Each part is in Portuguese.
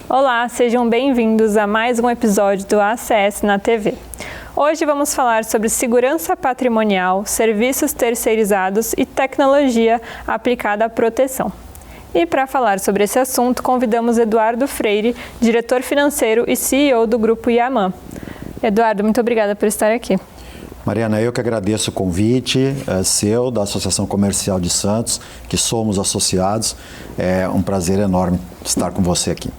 Olá, sejam bem-vindos a mais um episódio do ACS na TV. Hoje vamos falar sobre segurança patrimonial, serviços terceirizados e tecnologia aplicada à proteção. E para falar sobre esse assunto, convidamos Eduardo Freire, diretor financeiro e CEO do Grupo Yaman. Eduardo, muito obrigada por estar aqui. Mariana, eu que agradeço o convite seu, da Associação Comercial de Santos, que somos associados. É um prazer enorme estar com você aqui.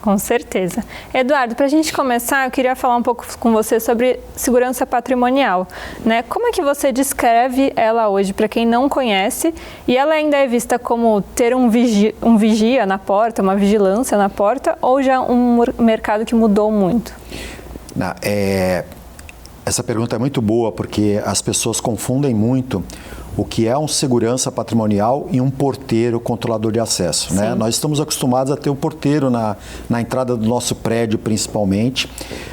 Com certeza. Eduardo, para a gente começar, eu queria falar um pouco com você sobre segurança patrimonial, né? Como é que você descreve ela hoje para quem não conhece? E ela ainda é vista como ter um vigia na porta, uma vigilância na porta, ou já um mercado que mudou muito? Essa pergunta é muito boa porque as pessoas confundem muito o que é um segurança patrimonial e um porteiro controlador de acesso, né? Nós estamos acostumados a ter o porteiro na entrada do nosso prédio, principalmente,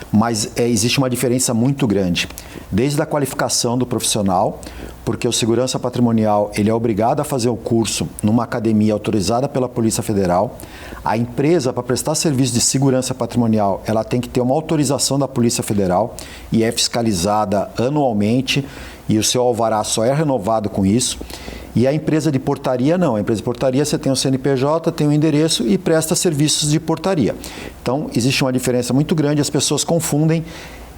mas existe uma diferença muito grande. Desde a qualificação do profissional, porque o segurança patrimonial ele é obrigado a fazer o curso numa academia autorizada pela Polícia Federal. A empresa, para prestar serviço de segurança patrimonial, ela tem que ter uma autorização da Polícia Federal e é fiscalizada anualmente, e o seu alvará só é renovado com isso. E a empresa de portaria não. A empresa de portaria você tem o CNPJ, tem o endereço e presta serviços de portaria. Então, existe uma diferença muito grande, as pessoas confundem.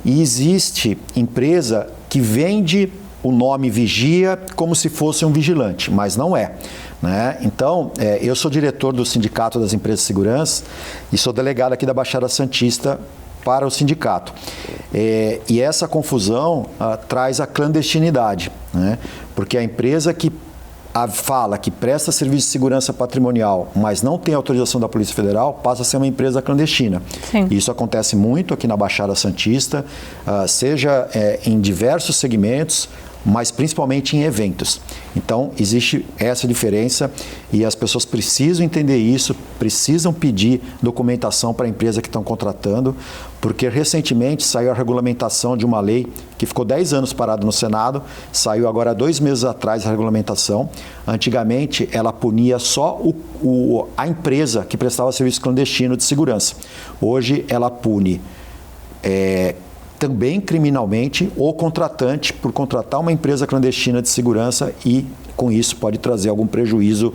E existe empresa que vende o nome vigia como se fosse um vigilante, mas não é, né? Então, eu sou diretor do Sindicato das Empresas de Segurança e sou delegado aqui da Baixada Santista para o sindicato. E essa confusão traz a clandestinidade, né? Porque a empresa que fala que presta serviço de segurança patrimonial, mas não tem autorização da Polícia Federal, passa a ser uma empresa clandestina. Sim. Isso acontece muito aqui na Baixada Santista, seja em diversos segmentos, mas principalmente em eventos. Então, existe essa diferença e as pessoas precisam entender isso, precisam pedir documentação para a empresa que estão contratando, porque recentemente saiu a regulamentação de uma lei que ficou 10 anos parada no Senado, saiu agora 2 meses atrás a regulamentação. Antigamente, ela punia só a empresa que prestava serviço clandestino de segurança. Hoje, ela pune também criminalmente o contratante por contratar uma empresa clandestina de segurança e, com isso, pode trazer algum prejuízo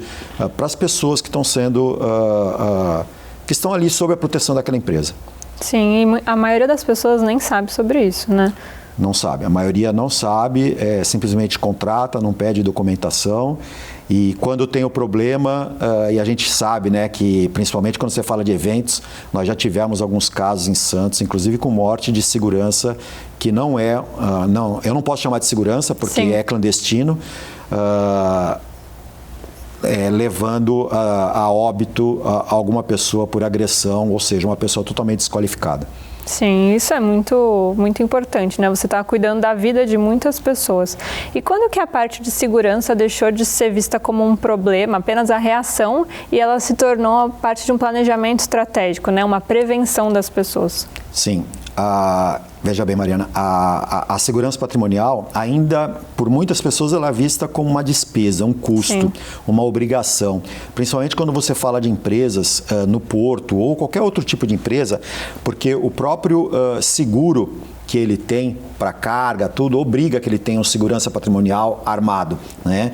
para as pessoas que estão que estão ali sob a proteção daquela empresa. Sim, e a maioria das pessoas nem sabe sobre isso, né? Não sabe, a maioria não sabe, simplesmente contrata, não pede documentação. E quando tem o problema, e a gente sabe, né, que principalmente quando você fala de eventos, nós já tivemos alguns casos em Santos, inclusive com morte de segurança, que não eu não posso chamar de segurança porque é clandestino, levando a óbito alguma pessoa por agressão, ou seja, uma pessoa totalmente desqualificada. Sim, isso é muito, muito importante, né? Você está cuidando da vida de muitas pessoas. E quando que a parte de segurança deixou de ser vista como um problema, apenas a reação, e ela se tornou parte de um planejamento estratégico, né? Uma prevenção das pessoas? Sim. Veja bem, Mariana, a segurança patrimonial ainda, por muitas pessoas, ela é vista como uma despesa, um custo, uma obrigação. Principalmente quando você fala de empresas no porto ou qualquer outro tipo de empresa, porque o próprio seguro que ele tem para carga, tudo, obriga que ele tenha um segurança patrimonial armado, né?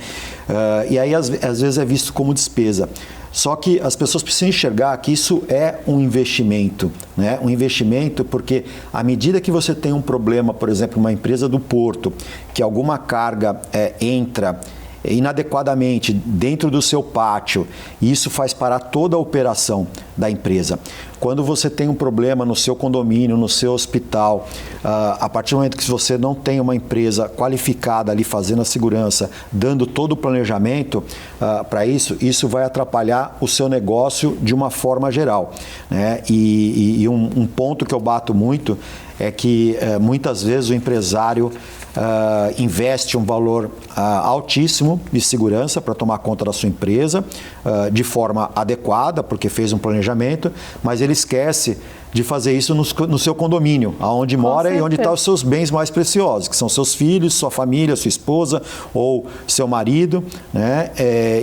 E aí, às vezes, é visto como despesa. Só que as pessoas precisam enxergar que isso é um investimento, né? Um investimento porque à medida que você tem um problema, por exemplo, uma empresa do porto, que alguma carga entra inadequadamente dentro do seu pátio, e isso faz parar toda a operação da empresa. Quando você tem um problema no seu condomínio, no seu hospital, a partir do momento que você não tem uma empresa qualificada ali fazendo a segurança, dando todo o planejamento para isso vai atrapalhar o seu negócio de uma forma geral, né? E um ponto que eu bato muito é que muitas vezes o empresário investe um valor altíssimo de segurança para tomar conta da sua empresa de forma adequada, porque fez um planejamento, mas ele esquece de fazer isso no seu condomínio, aonde mora e onde estão os seus bens mais preciosos, que são seus filhos, sua família, sua esposa ou seu marido, né?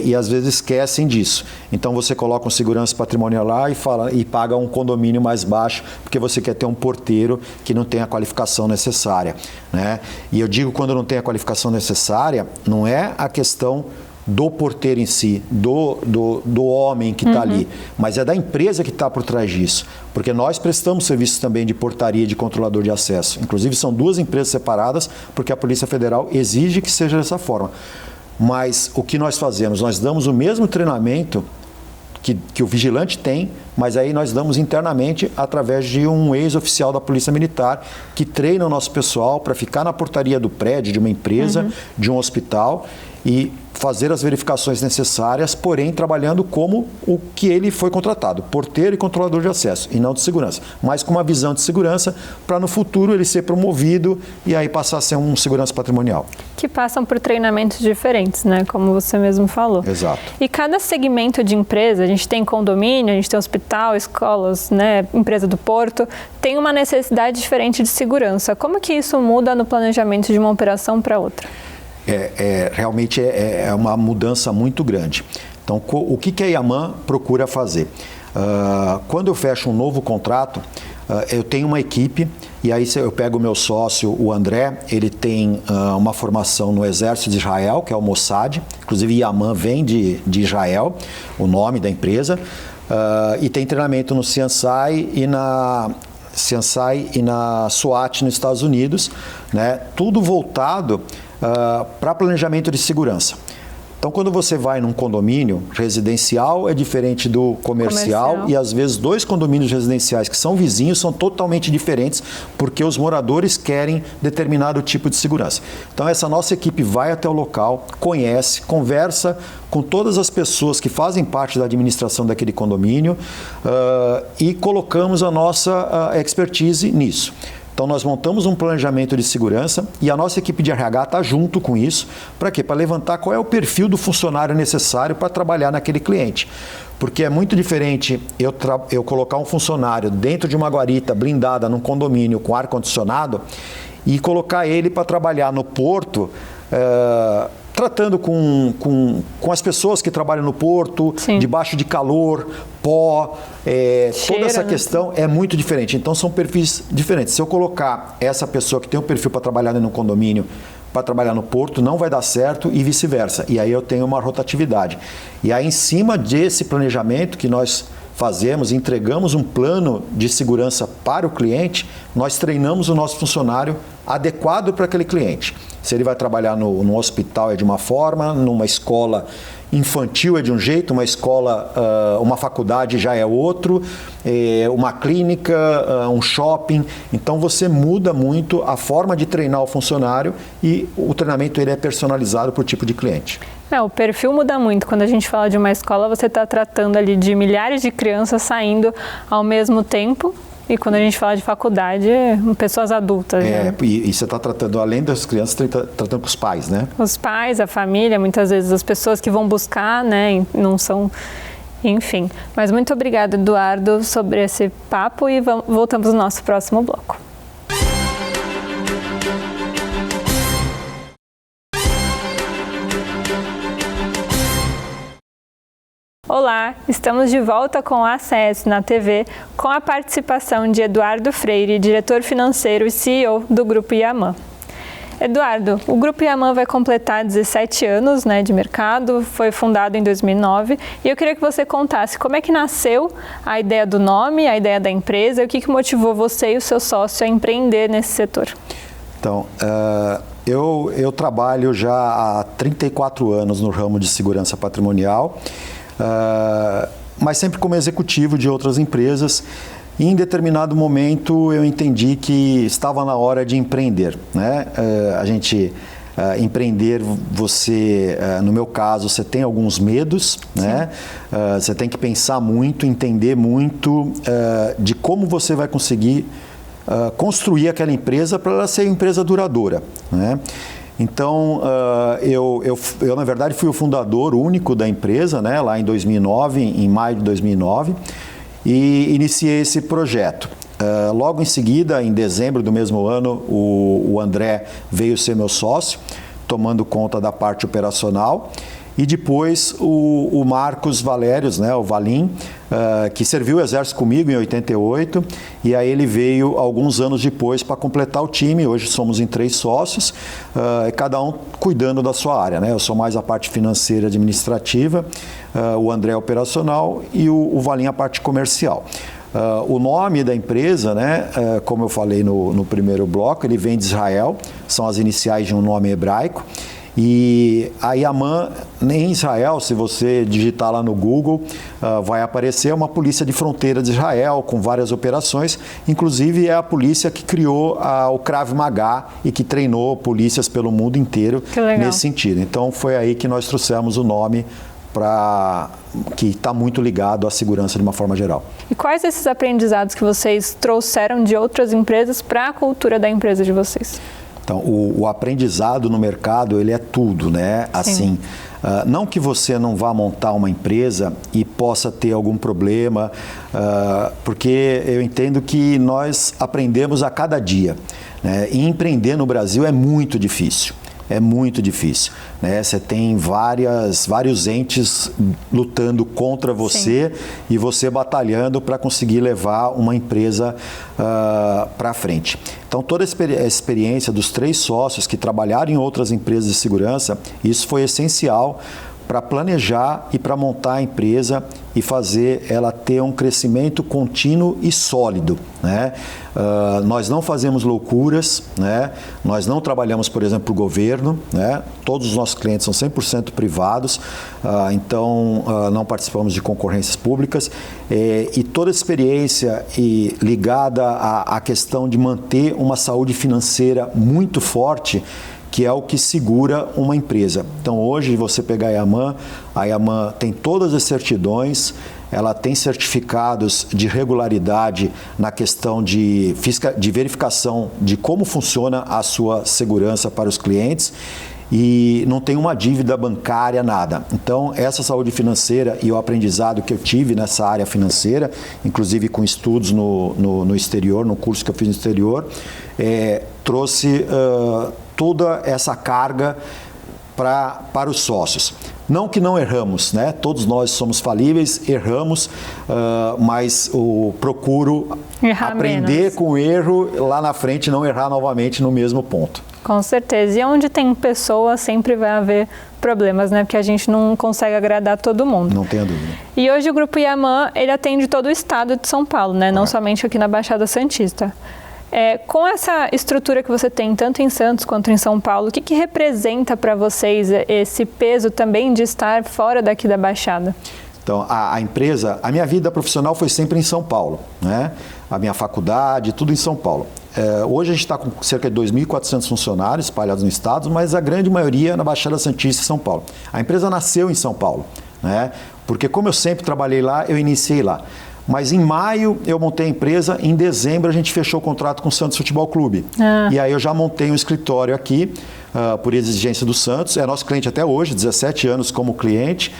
E às vezes esquecem disso. Então você coloca um segurança patrimonial lá e paga um condomínio mais baixo, porque você quer ter um porteiro que não tem a qualificação necessária, né? E eu digo, quando não tem a qualificação necessária, não é a questão do porteiro em si, do homem que está ali, mas é da empresa que está por trás disso, porque nós prestamos serviços também de portaria e de controlador de acesso. Inclusive são duas empresas separadas, porque a Polícia Federal exige que seja dessa forma. Mas o que nós fazemos? Nós damos o mesmo treinamento que o vigilante tem, mas aí nós damos internamente através de um ex-oficial da Polícia Militar que treina o nosso pessoal para ficar na portaria do prédio, de uma empresa, de um hospital, e fazer as verificações necessárias, porém trabalhando como o que ele foi contratado, porteiro e controlador de acesso, e não de segurança, mas com uma visão de segurança para no futuro ele ser promovido e aí passar a ser um segurança patrimonial. Que passam por treinamentos diferentes, né? Como você mesmo falou. Exato. E cada segmento de empresa, a gente tem condomínio, a gente tem hospital, escolas, né? Empresa do porto, tem uma necessidade diferente de segurança. Como que isso muda no planejamento de uma operação para outra? Realmente é uma mudança muito grande. Então, o que a Yaman procura fazer? Quando eu fecho um novo contrato, eu tenho uma equipe, e aí eu pego o meu sócio, o André, ele tem uma formação no Exército de Israel, que é o Mossad, inclusive Yaman vem de Israel, o nome da empresa, e tem treinamento no CNSI e na SWAT nos Estados Unidos, né? Tudo voltado para planejamento de segurança. Então, quando você vai num condomínio residencial, é diferente do comercial, e às vezes dois condomínios residenciais que são vizinhos são totalmente diferentes, porque os moradores querem determinado tipo de segurança. Então, essa nossa equipe vai até o local, conhece, conversa com todas as pessoas que fazem parte da administração daquele condomínio e colocamos a nossa expertise nisso. Então, nós montamos um planejamento de segurança e a nossa equipe de RH está junto com isso. Para quê? Para levantar qual é o perfil do funcionário necessário para trabalhar naquele cliente. Porque é muito diferente eu colocar um funcionário dentro de uma guarita blindada num condomínio com ar-condicionado e colocar ele para trabalhar no porto, tratando com as pessoas que trabalham no porto, debaixo de calor, pó, toda essa questão é muito diferente. Então, são perfis diferentes. Se eu colocar essa pessoa que tem um perfil para trabalhar no condomínio, para trabalhar no porto, não vai dar certo e vice-versa. E aí eu tenho uma rotatividade. E aí, em cima desse planejamento que nós fazemos, entregamos um plano de segurança para o cliente, nós treinamos o nosso funcionário adequado para aquele cliente. Se ele vai trabalhar no hospital é de uma forma, numa escola infantil é de um jeito, uma escola, uma faculdade já é outro, uma clínica, um shopping. Então você muda muito a forma de treinar o funcionário e o treinamento ele é personalizado para o tipo de cliente. O perfil muda muito. Quando a gente fala de uma escola, você está tratando ali de milhares de crianças saindo ao mesmo tempo. E quando a gente fala de faculdade, pessoas adultas. Né? E você está tratando, além das crianças, tratando com os pais, né? Os pais, a família, muitas vezes as pessoas que vão buscar, né? Não são... Enfim. Mas muito obrigada, Eduardo, sobre esse papo e voltamos no nosso próximo bloco. Olá, estamos de volta com o ACS na TV, com a participação de Eduardo Freire, diretor financeiro e CEO do Grupo Yaman. Eduardo, o Grupo Yaman vai completar 17 anos, né, de mercado, foi fundado em 2009, e eu queria que você contasse como é que nasceu a ideia do nome, a ideia da empresa, e o que motivou você e o seu sócio a empreender nesse setor. Então, eu trabalho já há 34 anos no ramo de segurança patrimonial, mas sempre como executivo de outras empresas. E em determinado momento eu entendi que estava na hora de empreender, né? Empreender, no meu caso, você tem alguns medos, né? Você tem que pensar muito, entender muito de como você vai conseguir construir aquela empresa para ela ser uma empresa duradoura, né? Então, eu, na verdade, fui o fundador único da empresa, né, lá em 2009, em maio de 2009, e iniciei esse projeto. Logo em seguida, em dezembro do mesmo ano, o André veio ser meu sócio, tomando conta da parte operacional. E depois o Marcos Valérios, né, o Valim, que serviu o Exército comigo em 88, e aí ele veio alguns anos depois para completar o time. Hoje somos em 3 sócios, cada um cuidando da sua área, né? Eu sou mais a parte financeira e administrativa, o André operacional e o Valim a parte comercial. O nome da empresa, né, como eu falei no primeiro bloco, ele vem de Israel, são as iniciais de um nome hebraico. E a Yaman, em Israel, se você digitar lá no Google, vai aparecer uma polícia de fronteira de Israel, com várias operações. Inclusive, é a polícia que criou o Krav Maga e que treinou polícias pelo mundo inteiro nesse sentido. Então, foi aí que nós trouxemos o nome que está muito ligado à segurança de uma forma geral. E quais esses aprendizados que vocês trouxeram de outras empresas para a cultura da empresa de vocês? Então, o aprendizado no mercado, ele é tudo, né? Assim, não que você não vá montar uma empresa e possa ter algum problema, porque eu entendo que nós aprendemos a cada dia, né? E empreender no Brasil é muito difícil. É muito difícil, né? Você tem vários entes lutando contra você. Sim. E você batalhando para conseguir levar uma empresa para frente. Então, toda a experiência dos 3 sócios que trabalharam em outras empresas de segurança, isso foi essencial para planejar e para montar a empresa e fazer ela ter um crescimento contínuo e sólido, né? Nós não fazemos loucuras, né? Nós não trabalhamos, por exemplo, para o governo, né? Todos os nossos clientes são 100% privados, então não participamos de concorrências públicas, e toda a experiência ligada à questão de manter uma saúde financeira muito forte, que é o que segura uma empresa. Então, hoje, você pegar a Yaman tem todas as certidões, ela tem certificados de regularidade na questão de verificação de como funciona a sua segurança para os clientes, e não tem uma dívida bancária, nada. Então, essa saúde financeira e o aprendizado que eu tive nessa área financeira, inclusive com estudos no exterior, no curso que eu fiz no exterior, trouxe toda essa carga para os sócios. Não que não erramos, né? Todos nós somos falíveis, erramos, mas procuro aprender menos com o erro lá na frente e não errar novamente no mesmo ponto. Com certeza. E onde tem pessoas, sempre vai haver problemas, né? Porque a gente não consegue agradar todo mundo. Não tenha dúvida. E hoje o Grupo Yaman, ele atende todo o estado de São Paulo, né? Não somente aqui na Baixada Santista. Com essa estrutura que você tem, tanto em Santos quanto em São Paulo, o que representa para vocês esse peso também de estar fora daqui da Baixada? Então, a empresa, a minha vida profissional foi sempre em São Paulo, né? A minha faculdade, tudo em São Paulo. Hoje a gente está com cerca de 2.400 funcionários espalhados no estado, mas a grande maioria na Baixada Santista e São Paulo. A empresa nasceu em São Paulo, né? Porque como eu sempre trabalhei lá, eu iniciei lá. Mas em maio eu montei a empresa, em dezembro a gente fechou o contrato com o Santos Futebol Clube. E aí eu já montei um escritório aqui, por exigência do Santos. É nosso cliente até hoje, 17 anos como cliente,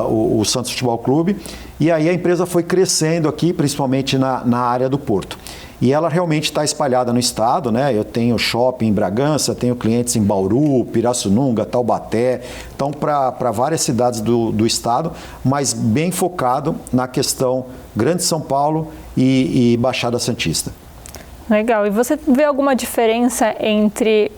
o Santos Futebol Clube. E aí a empresa foi crescendo aqui, principalmente na área do Porto. E ela realmente está espalhada no estado, né? Eu tenho shopping em Bragança, tenho clientes em Bauru, Pirassununga, Taubaté, então para várias cidades do estado, mas bem focado na questão Grande São Paulo e Baixada Santista. Legal. E você vê alguma diferença entre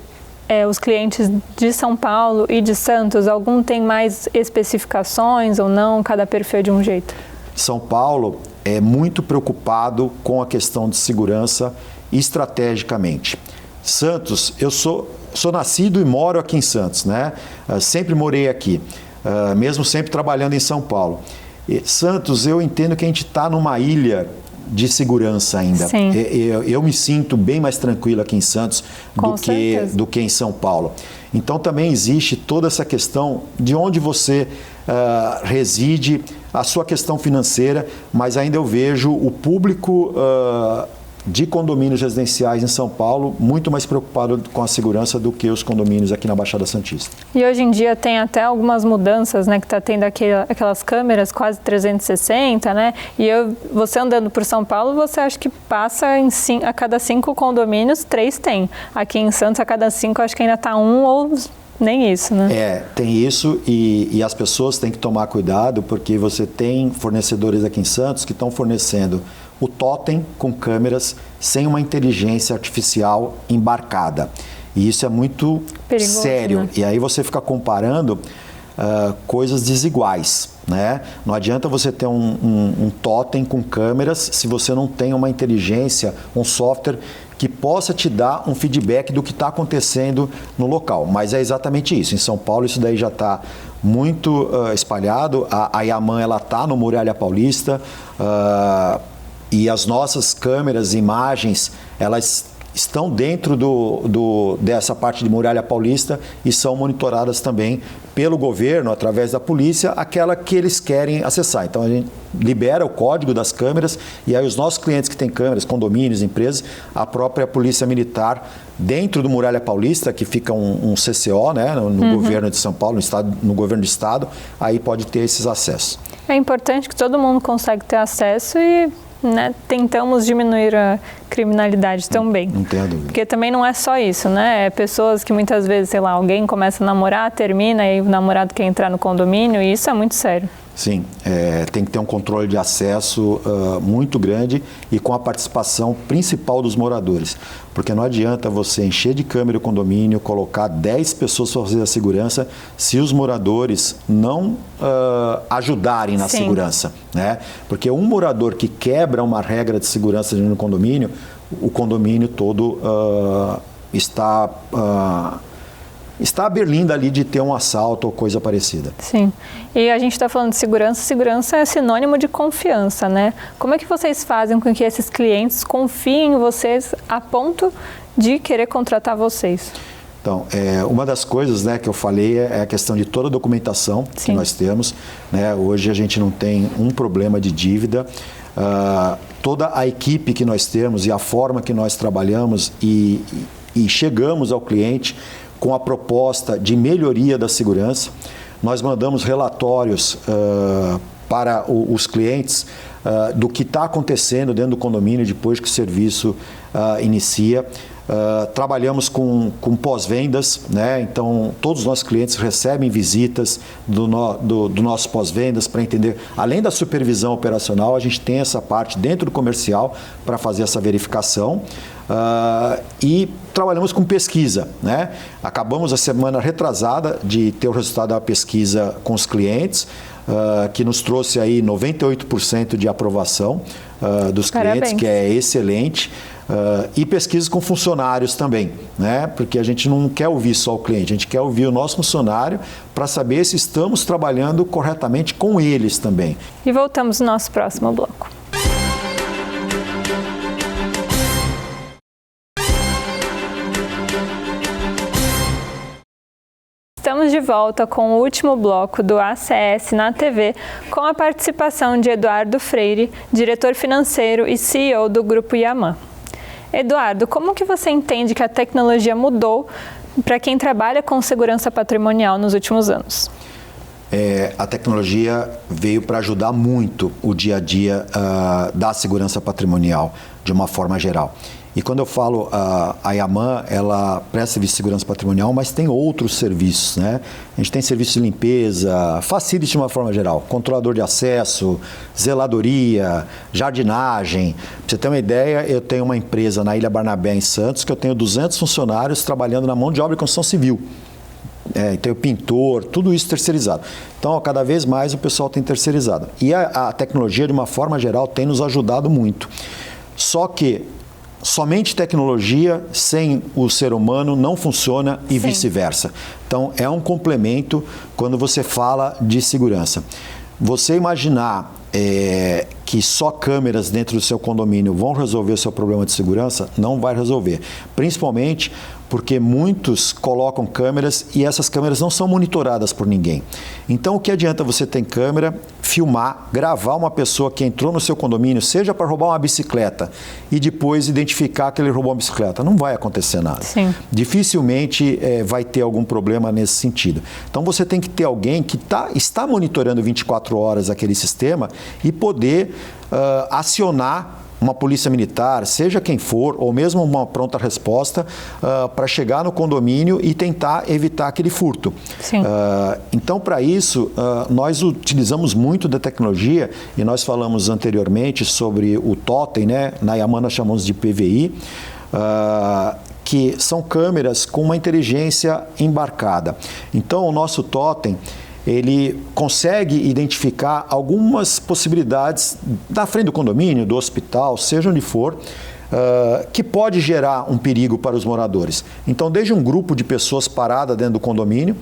os clientes de São Paulo e de Santos? Algum tem mais especificações ou não? Cada perfil é de um jeito? São Paulo é muito preocupado com a questão de segurança estrategicamente. Santos, eu sou nascido e moro aqui em Santos, né? Sempre morei aqui, mesmo sempre trabalhando em São Paulo. Santos, eu entendo que a gente está numa ilha de segurança ainda. Sim. Eu me sinto bem mais tranquilo aqui em Santos do que em São Paulo. Então também existe toda essa questão de onde você reside, a sua questão financeira, mas ainda eu vejo o público de condomínios residenciais em São Paulo muito mais preocupado com a segurança do que os condomínios aqui na Baixada Santista. E hoje em dia tem até algumas mudanças, né, que está tendo aquelas câmeras quase 360, né? E você andando por São Paulo, você acha que passa a cada 5 condomínios, 3 tem. Aqui em Santos, a cada 5, acho que ainda está 1 ou nem isso, né? Tem isso e as pessoas têm que tomar cuidado porque você tem fornecedores aqui em Santos que estão fornecendo o totem com câmeras sem uma inteligência artificial embarcada. E isso é muito perigoso, sério. Né? E aí você fica comparando coisas desiguais, né? Não adianta você ter um totem com câmeras se você não tem uma inteligência, um software que possa te dar um feedback do que está acontecendo no local. Mas é exatamente isso. Em São Paulo isso daí já está muito espalhado. A Yaman está no Muralha Paulista e as nossas câmeras, imagens, elas estão dentro dessa parte de Muralha Paulista e são monitoradas também pelo governo, através da polícia, aquela que eles querem acessar. Então a gente libera o código das câmeras e aí os nossos clientes que têm câmeras, condomínios, empresas, a própria Polícia Militar, dentro do Muralha Paulista, que fica um CCO, né, no governo de São Paulo, no governo do estado, aí pode ter esses acessos. É importante que todo mundo consiga ter acesso e, né, tentamos diminuir a criminalidade também. Não tenho dúvida. Porque também não é só isso, né? É pessoas que muitas vezes, sei lá, alguém começa a namorar, termina e o namorado quer entrar no condomínio e isso é muito sério. Sim, tem que ter um controle de acesso muito grande e com a participação principal dos moradores. Porque não adianta você encher de câmera o condomínio, colocar 10 pessoas para fazer a segurança se os moradores não ajudarem na segurança, né? Porque um morador que quebra uma regra de segurança no condomínio, o condomínio todo está à berlinda ali de ter um assalto ou coisa parecida. Sim. E a gente está falando de segurança. Segurança é sinônimo de confiança, né? Como é que vocês fazem com que esses clientes confiem em vocês a ponto de querer contratar vocês? Então, uma das coisas, né, que eu falei é a questão de toda a documentação que nós temos, né? Hoje a gente não tem um problema de dívida. Toda a equipe que nós temos e a forma que nós trabalhamos e chegamos ao cliente com a proposta de melhoria da segurança. Nós mandamos relatórios para os clientes do que está acontecendo dentro do condomínio depois que o serviço inicia. Trabalhamos com pós-vendas, né? Então todos os nossos clientes recebem visitas do nosso pós-vendas para entender. Além da supervisão operacional, a gente tem essa parte dentro do comercial para fazer essa verificação. E trabalhamos com pesquisa, né? Acabamos a semana retrasada de ter o resultado da pesquisa com os clientes, que nos trouxe aí 98% de aprovação dos clientes, que é excelente. E pesquisas com funcionários também, né? Porque a gente não quer ouvir só o cliente, a gente quer ouvir o nosso funcionário para saber se estamos trabalhando corretamente com eles também. E voltamos no nosso próximo bloco. Estamos de volta com o último bloco do ACS na TV, com a participação de Eduardo Freire, diretor financeiro e CEO do Grupo Yaman. Eduardo, como que você entende que a tecnologia mudou para quem trabalha com segurança patrimonial nos últimos anos? A tecnologia veio para ajudar muito o dia a dia da segurança patrimonial, de uma forma geral. E quando eu falo a Yaman, ela presta serviço de segurança patrimonial, mas tem outros serviços, né? A gente tem serviço de limpeza, facility de uma forma geral, controlador de acesso, zeladoria, jardinagem. Para você ter uma ideia, eu tenho uma empresa na Ilha Barnabé, em Santos, que eu tenho 200 funcionários trabalhando na mão de obra e construção civil. Tem o pintor, tudo isso terceirizado. Então, cada vez mais o pessoal tem terceirizado. E a tecnologia, de uma forma geral, tem nos ajudado muito. Só que somente tecnologia sem o ser humano não funciona e vice-versa. Então, é um complemento quando você fala de segurança. Você imaginar que só câmeras dentro do seu condomínio vão resolver o seu problema de segurança, não vai resolver. Principalmente porque muitos colocam câmeras e essas câmeras não são monitoradas por ninguém. Então, o que adianta você ter câmera, filmar, gravar uma pessoa que entrou no seu condomínio, seja para roubar uma bicicleta, e depois identificar que ele roubou uma bicicleta. Não vai acontecer nada. Sim. Dificilmente vai ter algum problema nesse sentido. Então você tem que ter alguém que está monitorando 24 horas aquele sistema e poder acionar uma polícia militar, seja quem for, ou mesmo uma pronta resposta, para chegar no condomínio e tentar evitar aquele furto. Sim. Então, para isso, nós utilizamos muito da tecnologia, e nós falamos anteriormente sobre o Totem, né? Na Yaman nós chamamos de PVI, que são câmeras com uma inteligência embarcada. Então, o nosso Totem, ele consegue identificar algumas possibilidades da frente do condomínio, do hospital, seja onde for, que pode gerar um perigo para os moradores. Então, desde um grupo de pessoas parada dentro do condomínio,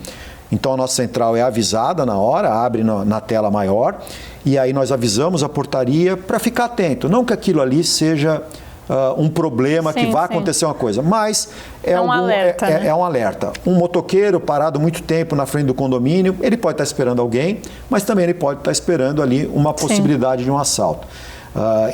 então a nossa central é avisada na hora, abre na tela maior, e aí nós avisamos a portaria para ficar atento. Não que aquilo ali seja um problema, que vai acontecer uma coisa, mas é um alerta, né? É um alerta. Um motoqueiro parado muito tempo na frente do condomínio, ele pode estar esperando alguém, mas também ele pode estar esperando ali uma possibilidade de um assalto.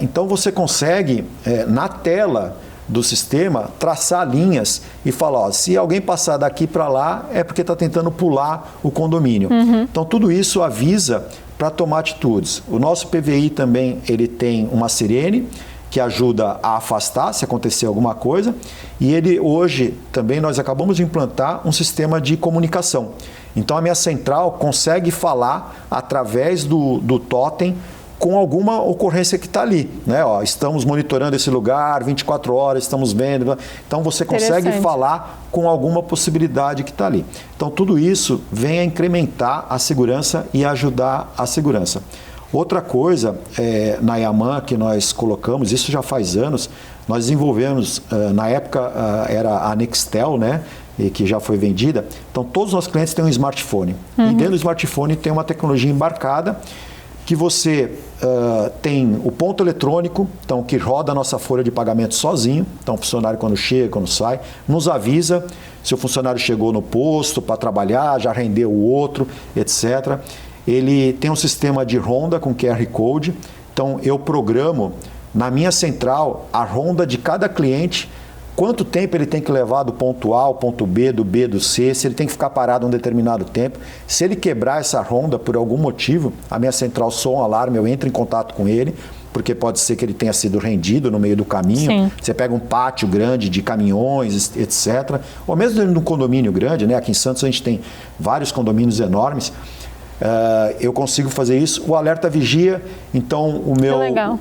Então você consegue, na tela do sistema, traçar linhas e falar, ó, se alguém passar daqui para lá, é porque está tentando pular o condomínio. Então tudo isso avisa para tomar atitudes. O nosso PVI também, ele tem uma sirene, que ajuda a afastar se acontecer alguma coisa, e ele hoje também nós acabamos de implantar um sistema de comunicação. Então a minha central consegue falar através do Totem com alguma ocorrência que está ali, né? Ó, estamos monitorando esse lugar 24 horas, estamos vendo. Então você consegue falar com alguma possibilidade que está ali. Então tudo isso vem a incrementar a segurança e ajudar a segurança. Outra coisa, na Yaman que nós colocamos, isso já faz anos, nós desenvolvemos, na época era a Nextel, né, e que já foi vendida. Então todos os nossos clientes têm um smartphone. E dentro do smartphone tem uma tecnologia embarcada que você tem o ponto eletrônico, então que roda a nossa folha de pagamento sozinho. Então o funcionário quando chega, quando sai, nos avisa se o funcionário chegou no posto para trabalhar, já rendeu o outro, etc. Ele tem um sistema de ronda com QR Code, então eu programo na minha central a ronda de cada cliente, quanto tempo ele tem que levar do ponto A ao ponto B, do B do C, se ele tem que ficar parado um determinado tempo. Se ele quebrar essa ronda por algum motivo, a minha central soa um alarme, eu entro em contato com ele, porque pode ser que ele tenha sido rendido no meio do caminho. Sim. Você pega um pátio grande de caminhões, etc. Ou mesmo dentro de um condomínio grande, né? Aqui em Santos a gente tem vários condomínios enormes. Eu consigo fazer isso. O alerta vigia, então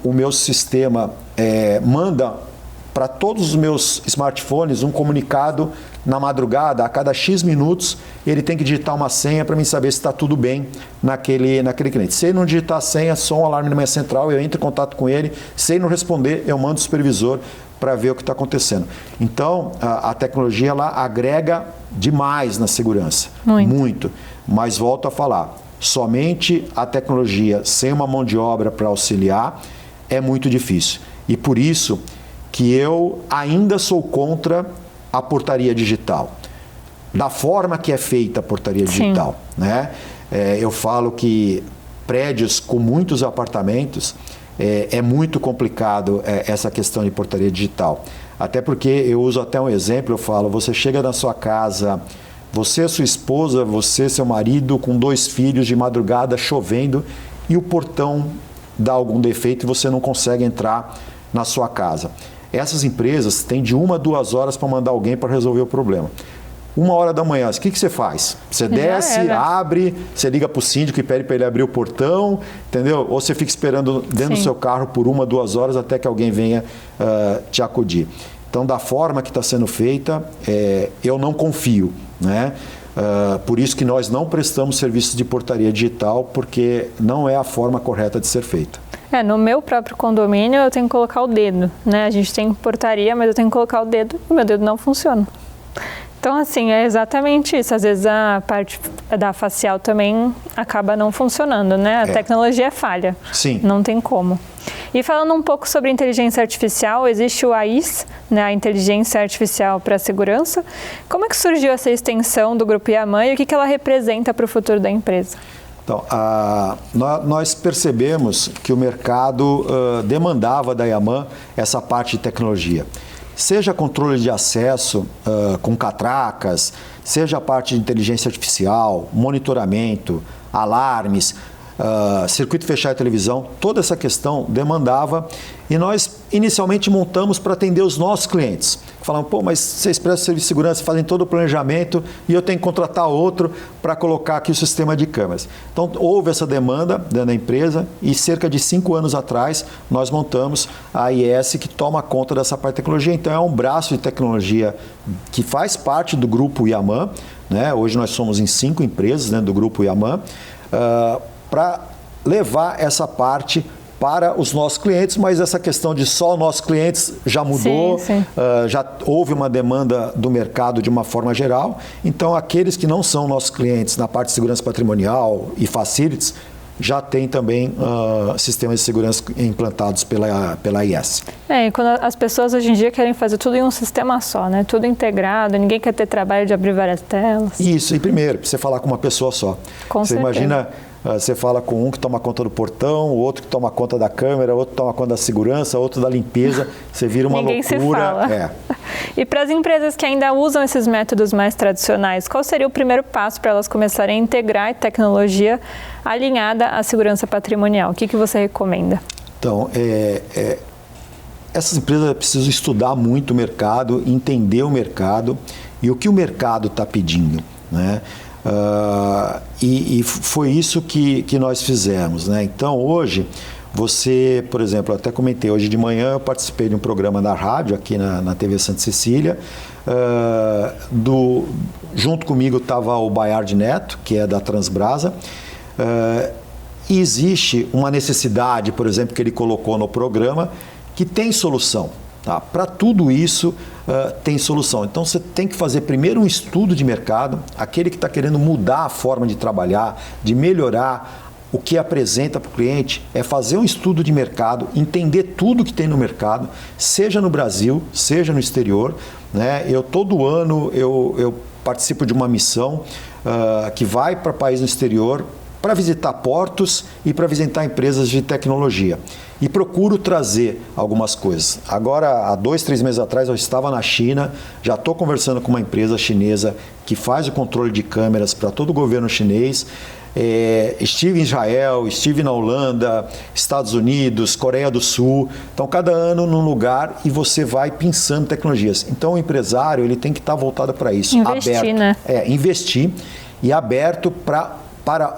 o meu sistema manda para todos os meus smartphones um comunicado na madrugada, a cada X minutos, ele tem que digitar uma senha para mim saber se está tudo bem naquele cliente. Se ele não digitar a senha, só um alarme na minha central, eu entro em contato com ele. Se ele não responder, eu mando o supervisor para ver o que está acontecendo. Então, a tecnologia ela agrega demais na segurança. Muito. Mas volto a falar, somente a tecnologia sem uma mão de obra para auxiliar é muito difícil. E por isso que eu ainda sou contra a portaria digital. Da forma que é feita a portaria digital, né? Eu falo que prédios com muitos apartamentos é muito complicado essa questão de portaria digital. Até porque eu uso até um exemplo, eu falo, você chega na sua casa, você, sua esposa, você, seu marido, com 2 filhos de madrugada chovendo e o portão dá algum defeito e você não consegue entrar na sua casa. Essas empresas têm de 1 a 2 horas para mandar alguém para resolver o problema. 1h da manhã, o que você faz? Você desce, abre, você liga para o síndico e pede para ele abrir o portão, entendeu? Ou você fica esperando dentro do seu carro por 1 a 2 horas até que alguém venha te acudir. Então, da forma que está sendo feita, eu não confio, né? Por isso que nós não prestamos serviços de portaria digital, porque não é a forma correta de ser feita. No meu próprio condomínio eu tenho que colocar o dedo, né? A gente tem portaria, mas eu tenho que colocar o dedo e o meu dedo não funciona. Então, assim, é exatamente isso. Às vezes a parte da facial também acaba não funcionando, né? A tecnologia é falha. Sim. Não tem como. E falando um pouco sobre inteligência artificial, existe o AIS, né, a Inteligência Artificial para a Segurança. Como é que surgiu essa extensão do Grupo Yaman e o que ela representa para o futuro da empresa? Então, nós percebemos que o mercado demandava da Yaman essa parte de tecnologia. Seja controle de acesso com catracas, seja a parte de inteligência artificial, monitoramento, alarmes, circuito fechado de televisão, toda essa questão demandava e nós inicialmente montamos para atender os nossos clientes. Falavam, pô, mas vocês prestam serviço de segurança, fazem todo o planejamento e eu tenho que contratar outro para colocar aqui o sistema de câmeras. Então, houve essa demanda dentro da empresa e cerca de 5 anos atrás nós montamos a AIS que toma conta dessa parte de tecnologia. Então, é um braço de tecnologia que faz parte do grupo Yaman, né? Hoje nós somos em 5 empresas dentro do grupo Yaman, para levar essa parte para os nossos clientes, mas essa questão de só nossos clientes já mudou, sim. Já houve uma demanda do mercado de uma forma geral, então aqueles que não são nossos clientes na parte de segurança patrimonial e facilities, já tem também sistemas de segurança implantados pela AIS. E quando as pessoas hoje em dia querem fazer tudo em um sistema só, né? Tudo integrado, ninguém quer ter trabalho de abrir várias telas. Isso, e primeiro, você falar com uma pessoa só. Com você certeza. Imagina, você fala com um que toma conta do portão, o outro que toma conta da câmera, outro que toma conta da segurança, outro da limpeza, você vira uma ninguém loucura. Se fala. E para as empresas que ainda usam esses métodos mais tradicionais, qual seria o primeiro passo para elas começarem a integrar tecnologia alinhada à segurança patrimonial? O que você recomenda? Então, essas empresas precisam estudar muito o mercado, entender o mercado e o que o mercado está pedindo, né? E foi isso que nós fizemos, né? Então, hoje, você, por exemplo, eu até comentei, hoje de manhã eu participei de um programa da rádio aqui na TV Santa Cecília. Junto comigo estava o Bayard Neto, que é da Transbrasa. E existe uma necessidade, por exemplo, que ele colocou no programa, que tem solução. Tá? Para tudo isso tem solução. Então você tem que fazer primeiro um estudo de mercado, aquele que está querendo mudar a forma de trabalhar, de melhorar o que apresenta para o cliente, é fazer um estudo de mercado, entender tudo que tem no mercado, seja no Brasil, seja no exterior, né? Todo ano eu participo de uma missão que vai para país no exterior para visitar portos e para visitar empresas de tecnologia. E procuro trazer algumas coisas. Agora, há 2, 3 meses atrás, eu estava na China, já estou conversando com uma empresa chinesa que faz o controle de câmeras para todo o governo chinês. Estive em Israel, estive na Holanda, Estados Unidos, Coreia do Sul. Então, cada ano num lugar e você vai pensando tecnologias. Então, o empresário ele tem que estar voltado para isso. Investir, aberto, né? Investir e aberto para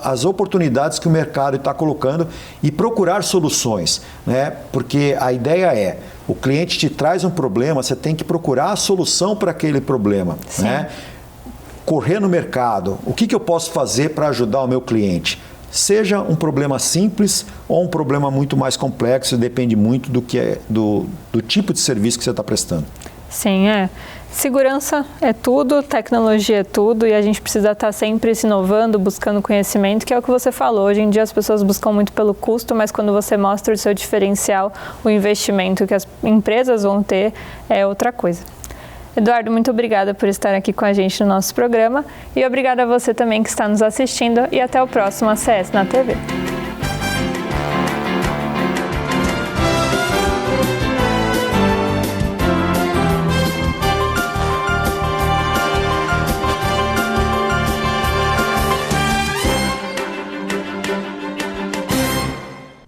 as oportunidades que o mercado está colocando e procurar soluções, né? Porque a ideia o cliente te traz um problema, você tem que procurar a solução para aquele problema, né? Correr no mercado, o que eu posso fazer para ajudar o meu cliente? Seja um problema simples ou um problema muito mais complexo, depende muito do tipo de serviço que você está prestando. Sim, Segurança é tudo, tecnologia é tudo e a gente precisa estar sempre se inovando, buscando conhecimento, que é o que você falou. Hoje em dia as pessoas buscam muito pelo custo, mas quando você mostra o seu diferencial, o investimento que as empresas vão ter é outra coisa. Eduardo, muito obrigada por estar aqui com a gente no nosso programa e obrigada a você também que está nos assistindo e até o próximo ACS na TV.